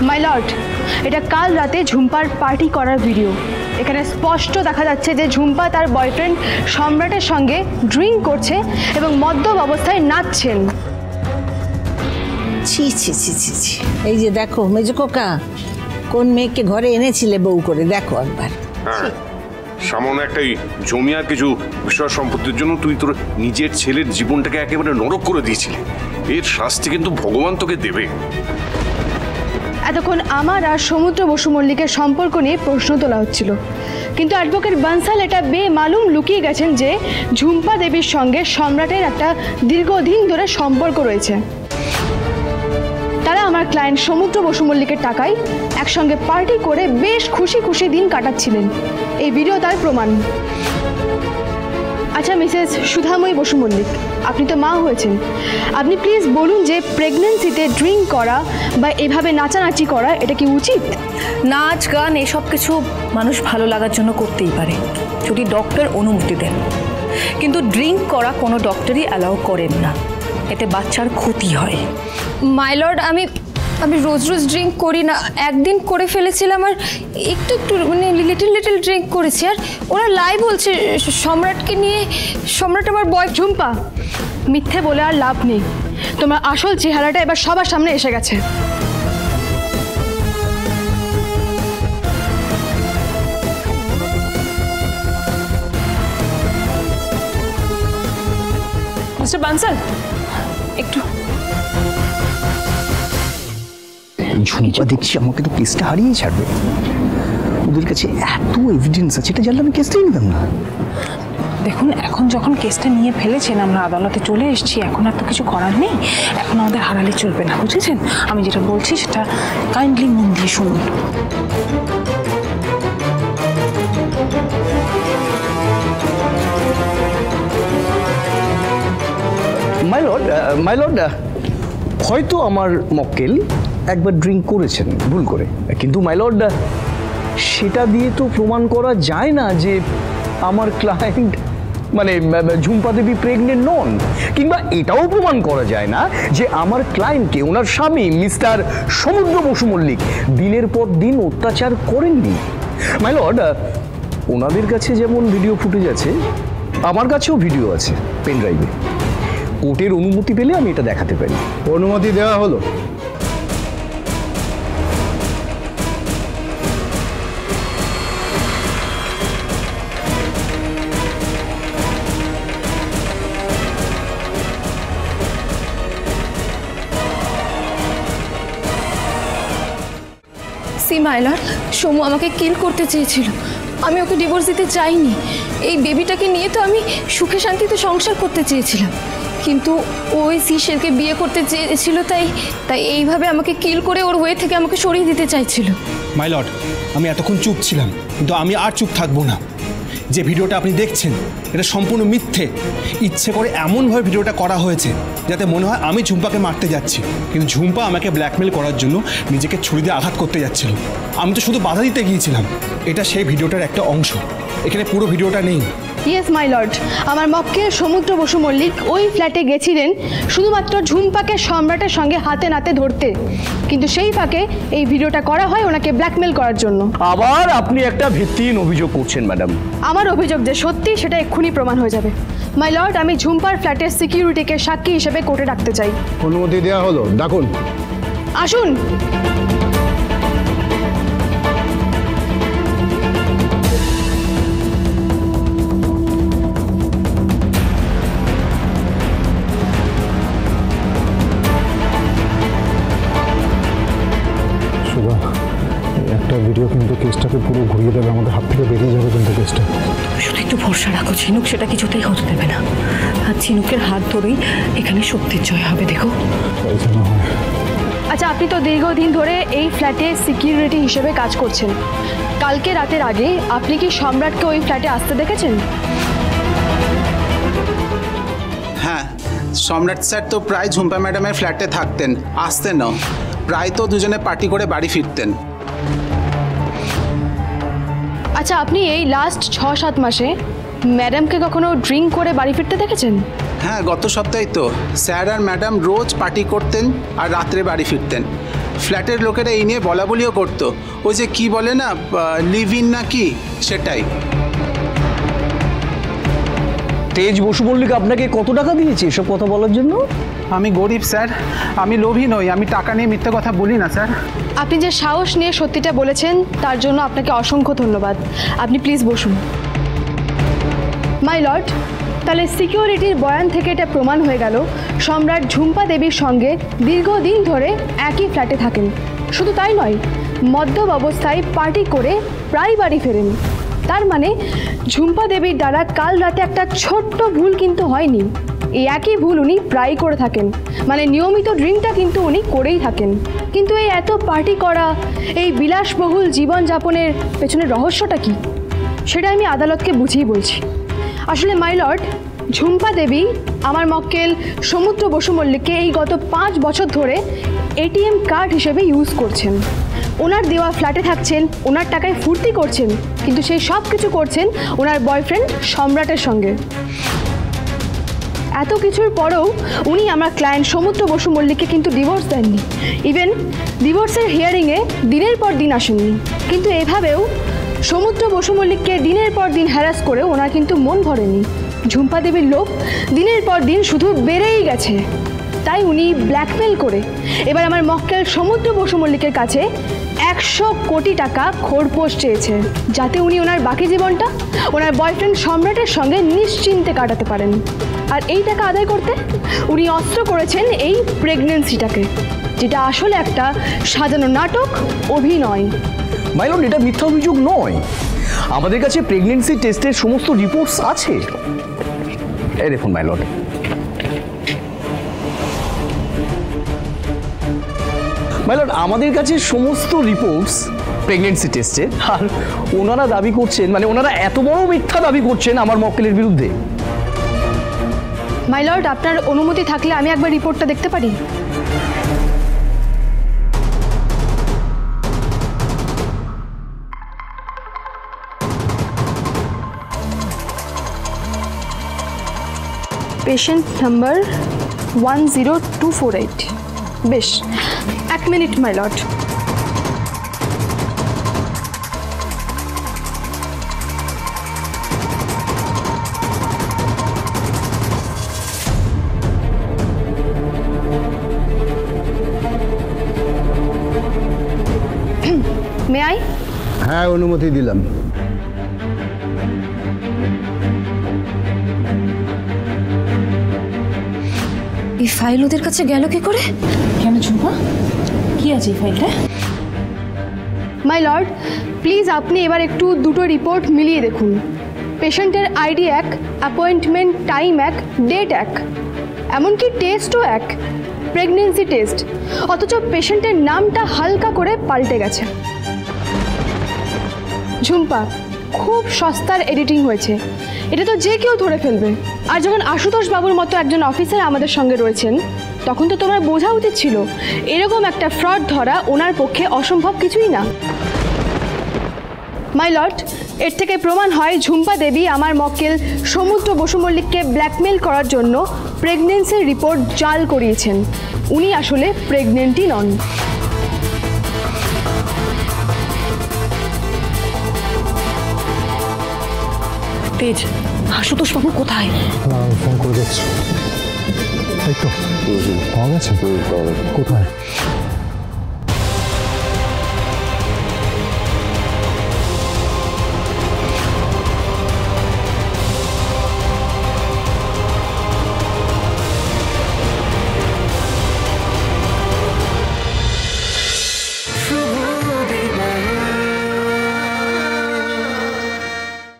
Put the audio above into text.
My lord, এটা কাল রাতে ঝুম্পার পার্টি করার ভিডিও। এখানে স্পষ্ট দেখা যাচ্ছে যে ঝুম্পা তার বয়ফ্রেন্ড সম্রাটের সঙ্গে ড্রিঙ্ক করছে এবং মদ্যপ অবস্থায় নাচছেন। ছি ছি ছি ছি ছি, এই যে দেখো মেজো কোকা, কোন মেয়েকে ঘরে এনেছিলে বউ করে, দেখো একবার। সামান্য একটা জমি আর কিছু বিষয় সম্পত্তির জন্য তুই তোর নিজের ছেলের জীবনটাকে একেবারে নরক করে দিয়েছিলি। এর শাস্তি কিন্তু ভগবান তোকে দেবে। এতক্ষণ আমার আর সমুদ্র বসু মল্লিকের সম্পর্ক নিয়ে প্রশ্ন তোলা হচ্ছিল, কিন্তু অ্যাডভোকেট বানসাল এটা বেমালুম লুকিয়ে গেছেন যে ঝুম্পা দেবীর সঙ্গে সম্রাটের একটা দীর্ঘদিন ধরে সম্পর্ক রয়েছে। তারা আমার ক্লায়েন্ট সমুদ্র বসু মল্লিকের টাকায় একসঙ্গে পার্টি করে বেশ খুশি খুশি দিন কাটাচ্ছিলেন। এই ভিডিও তার প্রমাণ। আচ্ছা মিসেস সুধাময়ী বসু মল্লিক, আপনি তো মা হয়েছেন, আপনি প্লিজ বলুন যে প্রেগন্যান্সিতে ড্রিঙ্ক করা বা এভাবে নাচানাচি করা এটা কি উচিত? নাচ গান এসব কিছু মানুষ ভালো লাগার জন্য করতেই পারে যদি ডক্টর অনুমতি দেন, কিন্তু ড্রিঙ্ক করা কোনো ডক্টরই অ্যালাউ করেন না, এতে বাচ্চার ক্ষতি হয়। মাই লর্ড, আমি রোজ রোজ ড্রিঙ্ক করি না, একদিন করে ফেলেছিলাম আর একটু মানে লিটল ড্রিঙ্ক করেছি। আর ওরা লাই বলছে সম্রাটকে নিয়ে, সম্রাট আমার বয়। ঝুম্পা, মিথ্যে বলে আর লাভ নেই, তোমার আসল চেহারাটা এবার সবার সামনে এসে গেছে। মিস্টার বানসাল, একটু। ঝুম্পা দেখছি আমাকে তো কেসটা হারিয়ে ছাড়বে। ওদের কাছে এত এভিডেন্স আছে, এটা জানলে আমি কেসটাই নিতাম না। দেখুন, এখন যখন কেসটা নিয়ে ফেলেছেন, আমরা আদালতে চলে এসেছি, এখন আর তো কিছু করার নেই, এখন আমাদের হারালে চলবে না, বুঝেছেন? আমি যেটা বলছি সেটা কাইন্ডলি মন দিয়ে শুনুন। মাই লর্ড, হয়তো আমার মক্কেল একবার ড্রিঙ্ক করেছেন ভুল করে, কিন্তু মাই লর্ড সেটা দিয়ে তো প্রমাণ করা যায় না যে আমার ক্লায়েন্ট মানে ঝুম্পা দেবী প্রেগনেন্ট নন, কিংবা এটাও প্রমাণ করা যায় না যে আমার ক্লায়েন্টকে ওনার স্বামী মিস্টার সমুদ্র বসু মল্লিক দিনের পর দিন অত্যাচার করেননি। মাই লর্ড, ওনাদের কাছে যেমন ভিডিও ফুটেজ আছে, আমার কাছেও ভিডিও আছে পেন ড্রাইভে। কোর্টের অনুমতি পেলে আমি এটা দেখাতে পারি। অনুমতি দেওয়া হলো? সি মাই লর্ড, সমু আমাকে কিল করতে চেয়েছিল, আমি ওকে ডিভোর্স দিতে চাইনি। এই বেবিটাকে নিয়ে তো আমি সুখে শান্তিতে সংসার করতে চেয়েছিলাম, কিন্তু ওই সিশেলকে বিয়ে করতে চেয়েছিল, তাই এইভাবে আমাকে কিল করে ওর ওয়ে থেকে আমাকে সরিয়ে দিতে চাইছিল। মাই লর্ড, আমি এতক্ষণ চুপ ছিলাম, কিন্তু আমি আর চুপ থাকবো না। যে ভিডিওটা আপনি দেখছেন এটা সম্পূর্ণ মিথ্যে। ইচ্ছে করে এমনভাবে ভিডিওটা করা হয়েছে যাতে মনে হয় আমি ঝুম্পাকে মারতে যাচ্ছি, কিন্তু ঝুম্পা আমাকে ব্ল্যাকমেল করার জন্য নিজেকে ছুরি দিয়ে আঘাত করতে যাচ্ছিল। আমি তো শুধু বাধা দিতে গিয়েছিলাম। এটা সেই ভিডিওটার একটা অংশ, এখানে পুরো ভিডিওটা নেই। ইয়েস মাই লর্ড, আমার মক্কেল সমুদ্র বসু মল্লিক ওই ফ্ল্যাটে গেছিলেন শুধুমাত্র ঝুম্পাকে সম্রাটের সঙ্গে হাতে নাতে ধরতে, কিন্তু সেই ফাঁকে এই ভিডিওটা করা হয় ওনাকে ব্ল্যাকমেল করার জন্য। আবার আপনি একটা ভিত্তিহীন অভিযোগ করছেন ম্যাডাম। আমার অভিযোগ যে সত্যি সেটা এক্ষুনি প্রমাণ হয়ে যাবে। মাই লর্ড, আমি ঝুম্পার ফ্ল্যাটের সিকিউরিটিকে সাক্ষী হিসেবে কোর্টে রাখতে চাই। অনুমতি দেওয়া হলো, ডাকুন। আসুন। একটা ভিডিও কিন্তু কেসটাকে পুরো ঘুরিয়ে দেবে, আমাদের হাত থেকে বেরিয়ে যাবে কিন্তু কেসটা। শুধু একটু ভরসা রাখো, ঝিনুক সেটা কিছুতেই হতে দেবে না, আর ঝিনুকের হাত ধরেই এখানে সত্যের জয় হবে। দেখো, আচ্ছা, আপনি তো দীর্ঘদিন ধরে এই ফ্ল্যাটে সিকিউরিটি হিসেবে কাজ করছেন। কালকে রাতের আগে আপনি কি সম্রাটকে ওই ফ্ল্যাটে আসতে দেখেছেন? হ্যাঁ, সম্রাট স্যার তো প্রায় ঝুম্পা ম্যাডামের ফ্ল্যাটে থাকতেন, আসতেনও, প্রায় তো দুজনে পার্টি করে বাড়ি ফিরতেন। আচ্ছা, আপনি এই লাস্ট 6-7 মাসে ম্যাডামকে কখনো ড্রিঙ্ক করে বাড়ি ফিরতে দেখেছেন? হ্যাঁ, গত সপ্তাহে তো স্যার আর ম্যাডাম রোজ পার্টি করতেন আর রাত্রে বাড়ি ফিরতেন। ফ্ল্যাটের লোকেরা এই নিয়ে বলা বলিও করতো, ওই যে কি বলে না, লিভ ইন না কি, সেটাই। তেজ বসু মল্লিক আপনাকে কত টাকা দিয়েছে এসব কথা বলার জন্য? আমি গরিব স্যার, আমি লোভী নই, আমি টাকা নিয়ে মিথ্যে কথা বলি না স্যার। আপনি যে সাহস নিয়ে সত্যিটা বলেছেন তার জন্য আপনাকে অসংখ্য ধন্যবাদ। আপনি প্লিজ বসুন। মাই লর্ড, তাহলে সিকিউরিটির বয়ান থেকে এটা প্রমাণ হয়ে গেল সম্রাট ঝুম্পা দেবীর সঙ্গে দীর্ঘদিন ধরে একই ফ্ল্যাটে থাকেন। শুধু তাই নয়, মদ্যপ অবস্থায় পার্টি করে প্রায় বাড়ি ফেরেন। তার মানে ঝুম্পা দেবীর দ্বারা কাল রাতে একটা ছোট্ট ভুল কিন্তু হয়নি। এই একই ভুল উনি প্রায় করে থাকেন, মানে নিয়মিত ড্রিঙ্কটা কিন্তু উনি করেই থাকেন। কিন্তু এই এত পার্টি করা, এই বিলাসবহুল জীবনযাপনের পেছনের রহস্যটা কি, সেটা আমি আদালতকে বুঝিয়ে বলছি। আসলে মাই লর্ড, ঝুম্পা দেবী আমার মক্কেল সমুদ্র বসু মল্লিককে এই গত 5 বছর ধরে এটিএম কার্ড হিসেবে ইউজ করছেন। ওনার দেওয়া ফ্ল্যাটে থাকছেন, ওনার টাকায় ফুর্তি করছেন, কিন্তু সেই সব কিছু করছেন ওনার বয়ফ্রেন্ড সম্রাটের সঙ্গে। এত কিছুর পরেও উনি আমার ক্লায়েন্ট সমুদ্র বসু মল্লিককে কিন্তু ডিভোর্স দেননি। ইভেন ডিভোর্সের হিয়ারিংয়ে দিনের পর দিন আসেননি। কিন্তু এভাবেও সমুদ্র বসু মল্লিককে দিনের পর দিন হ্যারাস করেও ওনার কিন্তু মন ভরেনি। ঝুম্পা দেবীর লোভ দিনের পর দিন শুধু বেড়েই গেছে। তাই উনি ব্ল্যাকমেল করে এবার আমার মক্কেল সমুদ্র বসু মল্লিকের কাছে 100 কোটি টাকা খোরপোশ চেয়েছে, যাতে উনি ওনার বাকি জীবনটা ওনার বয়ফ্রেন্ড সম্রাটের সঙ্গে নিশ্চিন্তে কাটাতে পারেন। আর এই টাকা আদায় করতে উনি অস্ত্র করেছেন এই প্রেগনেন্সিটাকে, যেটা আসলে একটা সাজানো নাটক, অভিনয়। মাই লর্ড, এটা মিথ্যা অভিযোগ নয়। আমাদের কাছে প্রেগনেন্সি টেস্টের সমস্ত রিপোর্টস আছে। এই দেখুন মাই লর্ড, মাই লর্ড, আমাদের কাছে সমস্ত রিপোর্টস প্রেগনেন্সি টেস্টের। আর ওনারা দাবি করছেন, মানে ওনারা এত বড় মিথ্যা দাবি করছেন আমার মক্কেলের বিরুদ্ধে। মাই লর্ড, আপনার অনুমতি থাকলে আমি একবার রিপোর্টটা দেখতে পারি? Patient number 10248। বেশ, 1 minute my lord. May I? হ্যাঁ, অনুমতি দিলাম। এই ফাইল ওদের কাছে গেল কি করে? কেন ঝুম্পা, কি আছে এই ফাইলটা? মাই লর্ড, প্লিজ আপনি এবার একটু দুটো রিপোর্ট মিলিয়ে দেখুন। পেশেন্টের আইডি 1, অ্যাপয়েন্টমেন্ট টাইম 1, ডেট 1, এমনকি টেস্টও 1, প্রেগনেন্সি টেস্ট। অথচ পেশেন্টের নামটা হালকা করে পাল্টে গেছে। ঝুম্পা, খুব সস্তার এডিটিং হয়েছে, এটা তো যে কেউ ধরে ফেলবে। আর যখন আশুতোষ বাবুর মতো একজন অফিসার আমাদের সঙ্গে রয়েছেন, তখন তো তোমার বোঝা উচিত ছিল এরকম একটা ফ্রড ধরা ওনার পক্ষে অসম্ভব কিছুই না। মাই লর্ড, এর থেকে প্রমাণ হয় ঝুম্পা দেবী আমার মক্কেল সমুদ্র বসু মল্লিককে ব্ল্যাকমেল করার জন্য প্রেগনেন্সির রিপোর্ট জাল করিয়েছেন। উনি আসলে প্রেগনেন্টই নন। তেজ, আশুতোষ বাবু কোথায়? আমি ফোন করে দেখছি। এই তো পাওয়া গেছে। কোথায়?